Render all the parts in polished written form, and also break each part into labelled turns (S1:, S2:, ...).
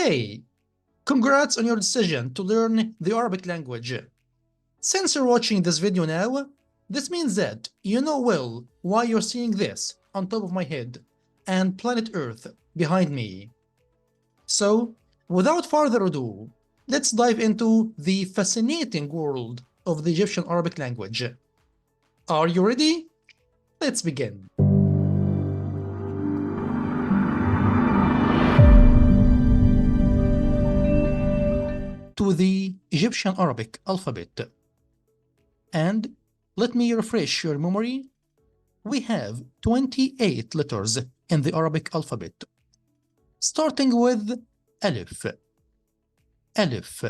S1: Hey, congrats on your decision to learn the Arabic language. Since you're watching this video now, this means that you know well why you're seeing this on top of my head and planet Earth behind me. So, without further ado, let's dive into the fascinating world of the Egyptian Arabic language. Are you ready? Let's begin. To the Egyptian Arabic alphabet. And let me refresh your memory. We have 28 letters in the Arabic alphabet, starting with Alif. Alif.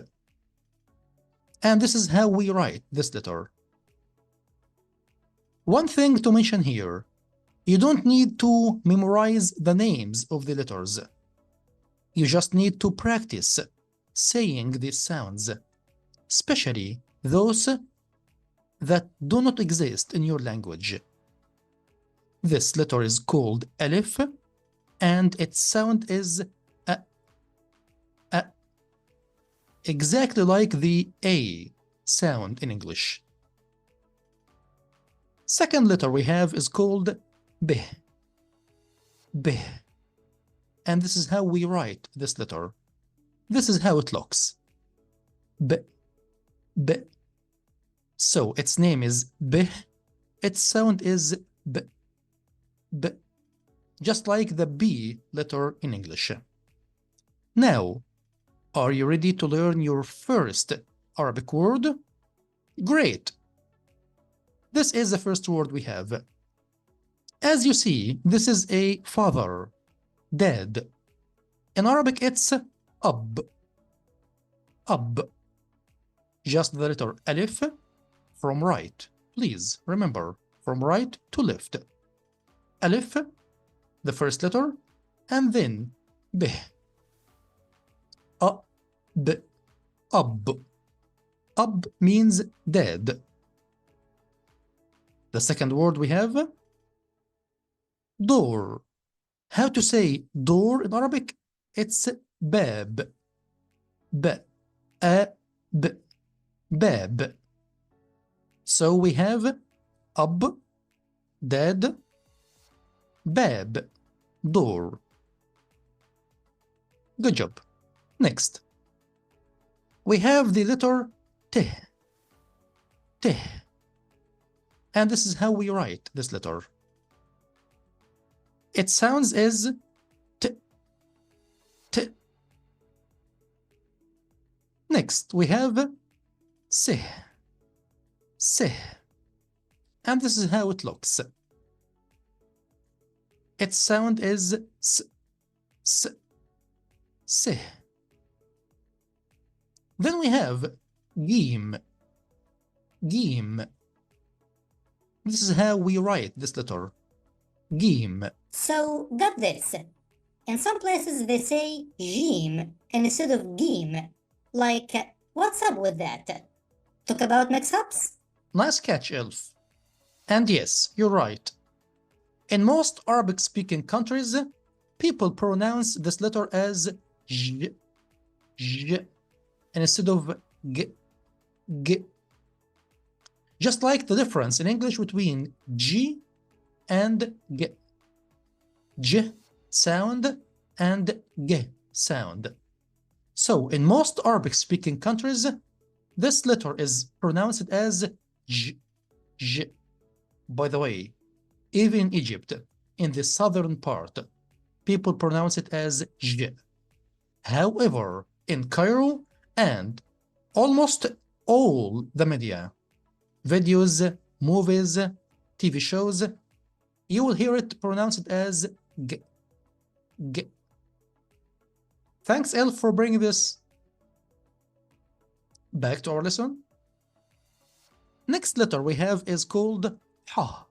S1: And this is how we write this letter. One thing to mention here, you don't need to memorize the names of the letters. You just need to practice saying these sounds, especially those that do not exist in your language. This letter is called Alif, and its sound is a, exactly like the A sound in English. Second letter we have is called B. B. And this is how we write this letter. This is how it looks. B. B. So its name is B. Its sound is B. B. Just like the B letter in English. Now, are you ready to learn your first Arabic word? Great! This is the first word we have. As you see, this is a father, dad. In Arabic, it's Ab. Ab. Just the letter Alif from right. Please remember, from right to left. Alif, the first letter, and then B. Ab. Ab. Ab means dad. The second word we have, door. How to say door in Arabic? It's bab. Bab. So we have ab, dad, bab, door. Good job. Next, we have the letter T. T. And this is how we write this letter. It sounds as T. T. Next, we have Sih. Sih. And this is how it looks. Its sound is S. S. Sih. Then we have Gim. Gim. This is how we write this letter. Gim.
S2: So, got this. In some places they say Jim instead of Gim. Like, what's up with that? Talk about mix-ups?
S1: Nice catch, Elf. And yes, you're right. In most Arabic-speaking countries, people pronounce this letter as J, J, instead of G, G. Just like the difference in English between G and G. J sound and G sound. So in most Arabic-speaking countries, this letter is pronounced as J, J. By the way, even in Egypt, in the southern part, people pronounce it as J. However, in Cairo and almost all the media, videos, movies, TV shows, you will hear it pronounced as G. G. Thanks, Elf, for bringing this. Back to our lesson. Next letter we have is called Ha.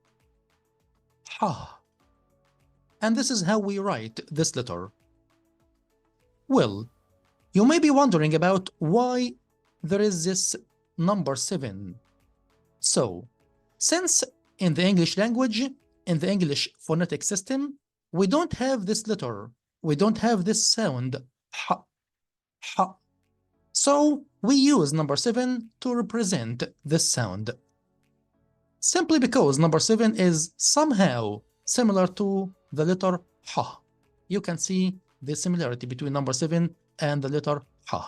S1: Ha. And this is how we write this letter. Well, you may be wondering about why there is this number 7. So, since in the English language, in the English phonetic system, we don't have this letter, we don't have this sound, ha, So we use number 7 to represent this sound, simply because number 7 is somehow similar to the letter H. You can see the similarity between number 7 and the letter H.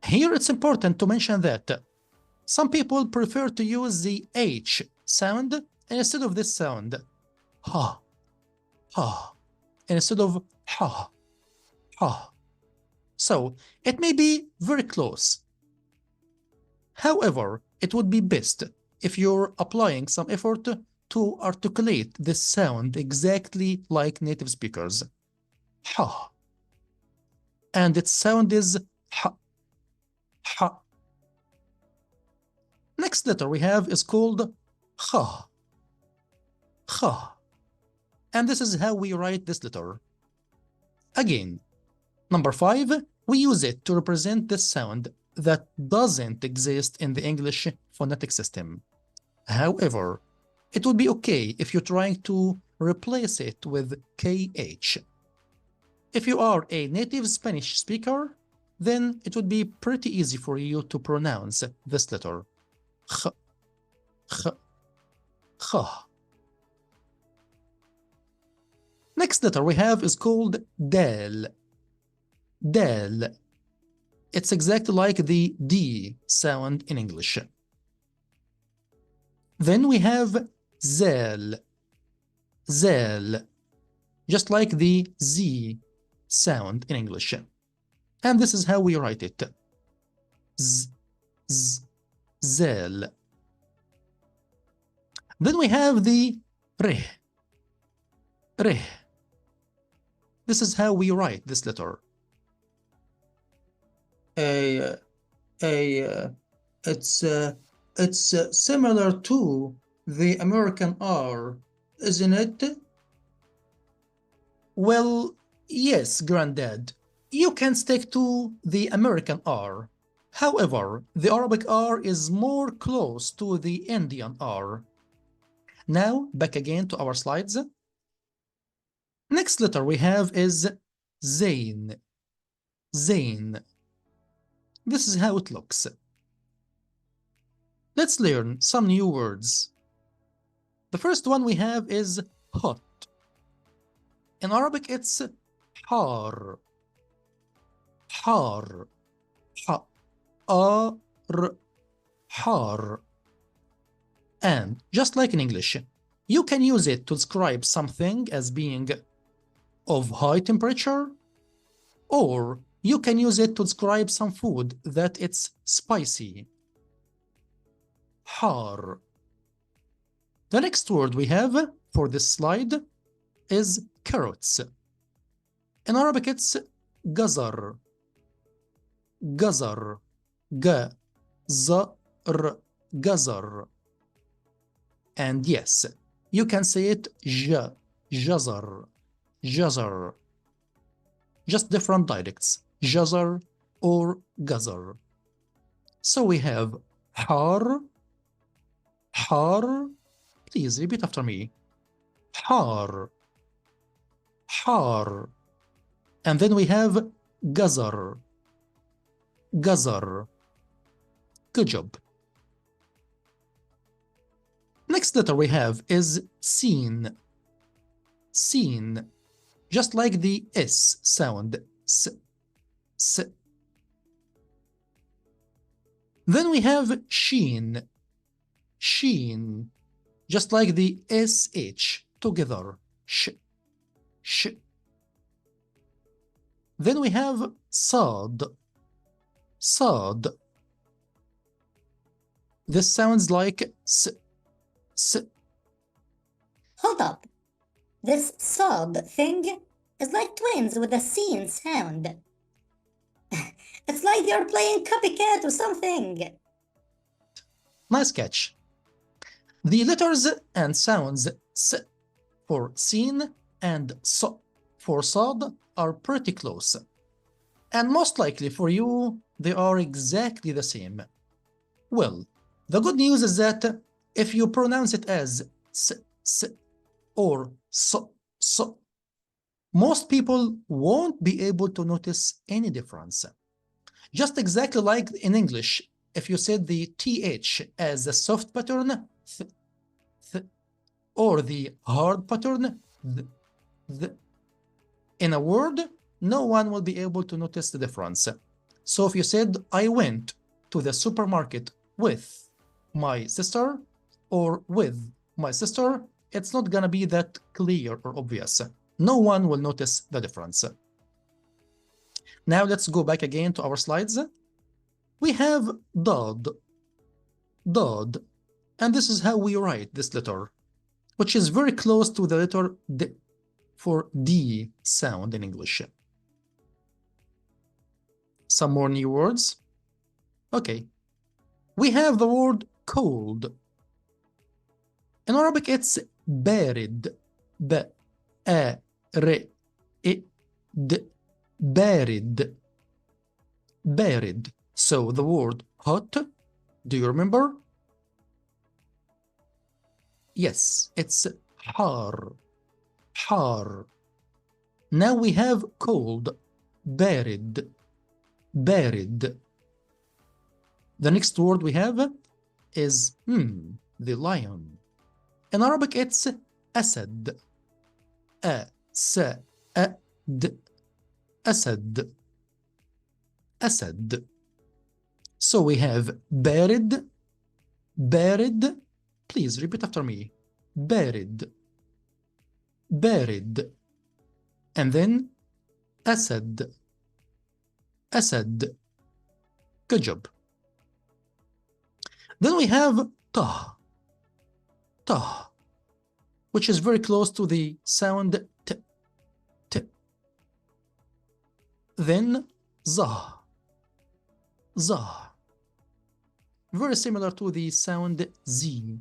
S1: Here it's important to mention that some people prefer to use the H sound instead of this sound, ha, ha, instead of ha, ha. So it may be very close. However, it would be best if you're applying some effort to articulate this sound exactly like native speakers. Ha. And its sound is ha, ha. Next letter we have is called kha. Kha. And this is how we write this letter. Again, number 5, we use it to represent this sound that doesn't exist in the English phonetic system. However, it would be okay if you're trying to replace it with KH. If you are a native Spanish speaker, then it would be pretty easy for you to pronounce this letter. Kh, kh, kh. Next letter we have is called dal. Dal. It's exactly like the D sound in English. Then we have zal. Zal. Just like the Z sound in English. And this is how we write it. Z, z, zal. Then we have the rih. Rih. This is how we write this letter. It's similar to the American R, isn't it? Well, yes, Granddad. You can stick to the American R. However, the Arabic R is more close to the Indian R. Now, back again to our slides. Next letter we have is Zain. Zain. This is how it looks. Let's learn some new words. The first one we have is hot. In Arabic, it's har. Har. Ha. Ar. Har. And just like in English, you can use it to describe something as being of high temperature, or you can use it to describe some food that it's spicy. Har. The next word we have for this slide is carrots. In Arabic, it's gazar. Gazar. Ga-za-r. Gazar. And yes, you can say it jazar. Jazar. Just different dialects. Jazar or gazar. So we have har. Har. Please repeat after me. Har. Har. And then we have gazar. Gazar. Good job. Next letter we have is sin. Sin. Just like the S sound. S. S. Then we have sheen. Sheen. Just like the SH together. Sh. Sh. Then we have sad. Sad. This sounds like S. S.
S2: Hold up. This sad thing is like twins with a sin sound. It's like they're playing copycat or something.
S1: Nice catch. The letters and sounds S for seen and S for sad are pretty close. And most likely for you, they are exactly the same. Well, the good news is that if you pronounce it as S, S, or S, S, most people won't be able to notice any difference. Just exactly like in English, if you said the th as a soft pattern, th, th, or the hard pattern, th, in a word, no one will be able to notice the difference. So if you said, I went to the supermarket with my sister or with my sister, it's not gonna be that clear or obvious. No one will notice the difference. Now let's go back again to our slides. We have dod, dod, and this is how we write this letter, which is very close to the letter D for D sound in English. Some more new words. Okay, we have the word cold. In Arabic, it's بارد, بارد, بارد. So the word hot, do you remember? Yes, it's حار, حار. Now we have cold, بارد, بارد. The next word we have is the lion. In Arabic, it's أسد, أسد, أسد, أسد. So we have بارد, بارد. Please repeat after me. بارد, بارد. And then أسد, أسد. Good job. Then we have طه, طه, which is very close to the sound t, t. Then zah, zah, very similar to the sound z.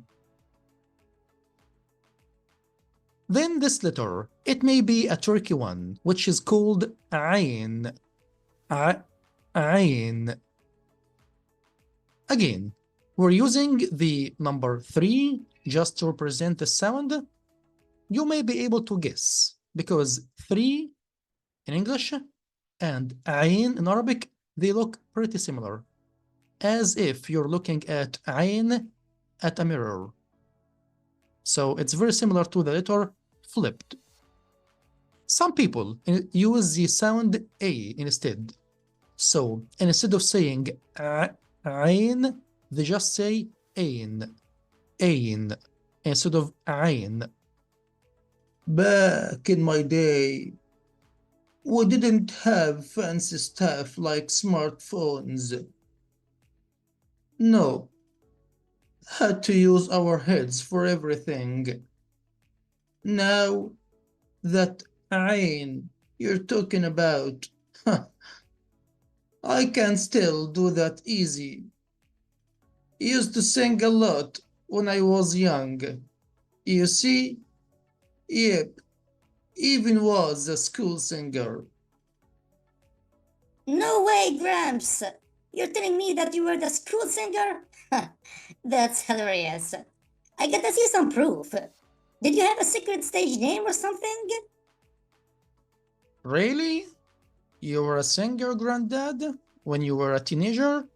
S1: Then this letter, it may be a tricky one, which is called ayn, ayn. Again, we're using the number 3 just to represent the sound. You may be able to guess, because 3 in English and ayn in Arabic, they look pretty similar, as if you're looking at ayn at a mirror. So it's very similar to the letter flipped. Some people use the sound A instead. So instead of saying ayn, they just say ayn, ayn, instead of ayn. Back in my day, we didn't have fancy stuff like smartphones. No, had to use our heads for everything. Now, that ayn you're talking about, I can still do that easy. Used to sing a lot when I was young. You see? Yep, even was a school singer.
S2: No way, Gramps! You're telling me that you were the school singer? That's hilarious. I gotta see some proof. Did you have a secret stage name or something?
S1: Really? You were a singer, Granddad, when you were a teenager?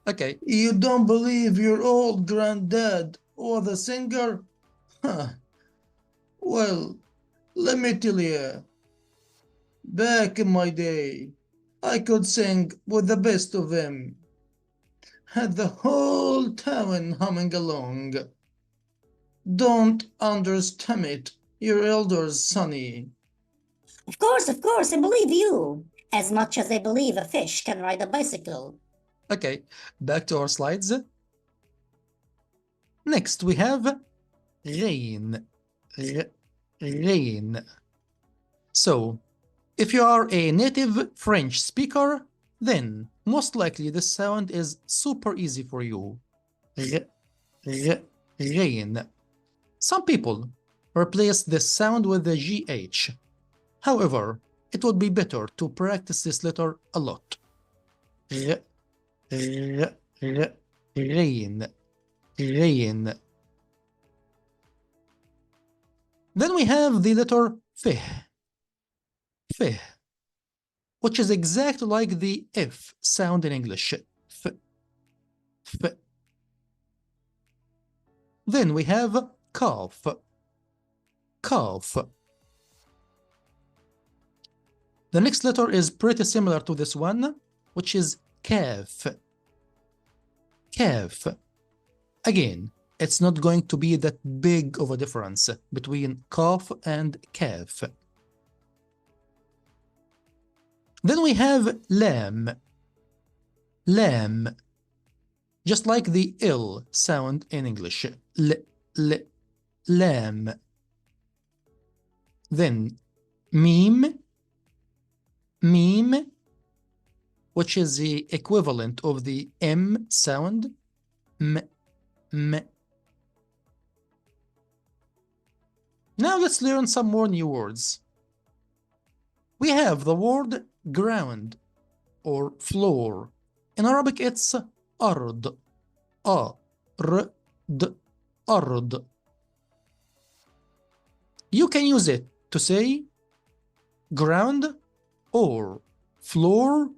S1: Okay. You don't believe your old granddad was a singer? Huh. Well, let me tell you. Back in my day, I could sing with the best of them. Had the whole town humming along. Don't underestimate your elders, Sonny.
S2: Of course, I believe you. As much as I believe a fish can ride a bicycle.
S1: Okay, back to our slides. Next, we have rain. Rain. So, if you are a native French speaker, then most likely this sound is super easy for you. Rain. Some people replace this sound with the GH. However, it would be better to practice this letter a lot. Rain. Rain. Then we have the letter fih. Fih, which is exactly like the F sound in English. F, f. Then we have kaf, kaf. The next letter is pretty similar to this one, which is kaf, kaf. Again, it's not going to be that big of a difference between kaf and kaf. Then we have lam, lam, just like the L sound in English. L, l, lam. Then meme, meme, which is the equivalent of the M sound. M, m. Now let's learn some more new words. We have the word ground or floor. In Arabic, it's ard, a-r-d, ard. You can use it to say ground or floor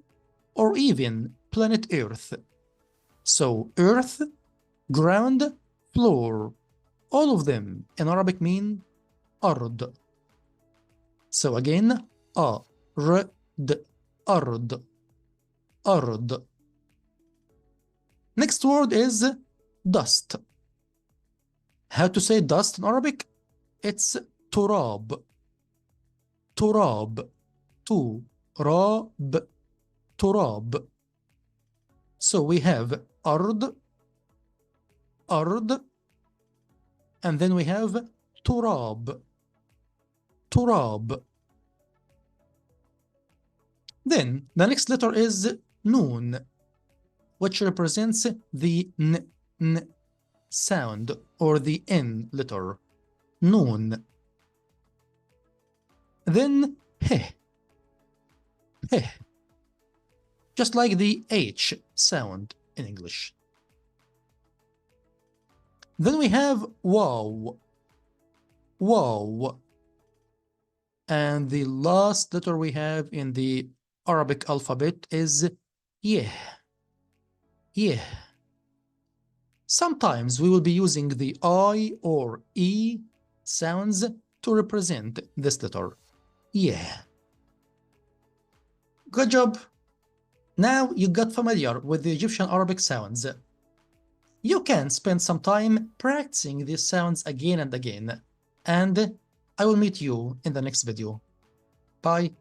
S1: or even planet Earth. So earth, ground, floor, all of them in Arabic mean ard. So again, a-r-d, ard, ard. Next word is dust. How to say dust in Arabic? It's turab, turab, tu-ra-b, turab. So we have ard, ard, and then we have turab, turab. Then the next letter is noon, which represents the n sound or the n letter. Noon. Then heh, heh, just like the H sound in English. Then we have waw, waw. And the last letter we have in the Arabic alphabet is yeah, yeah. Sometimes we will be using the I or E sounds to represent this letter. Yeah. Good job. Now you got familiar with the Egyptian Arabic sounds. You can spend some time practicing these sounds again and again. And I will meet you in the next video. Bye.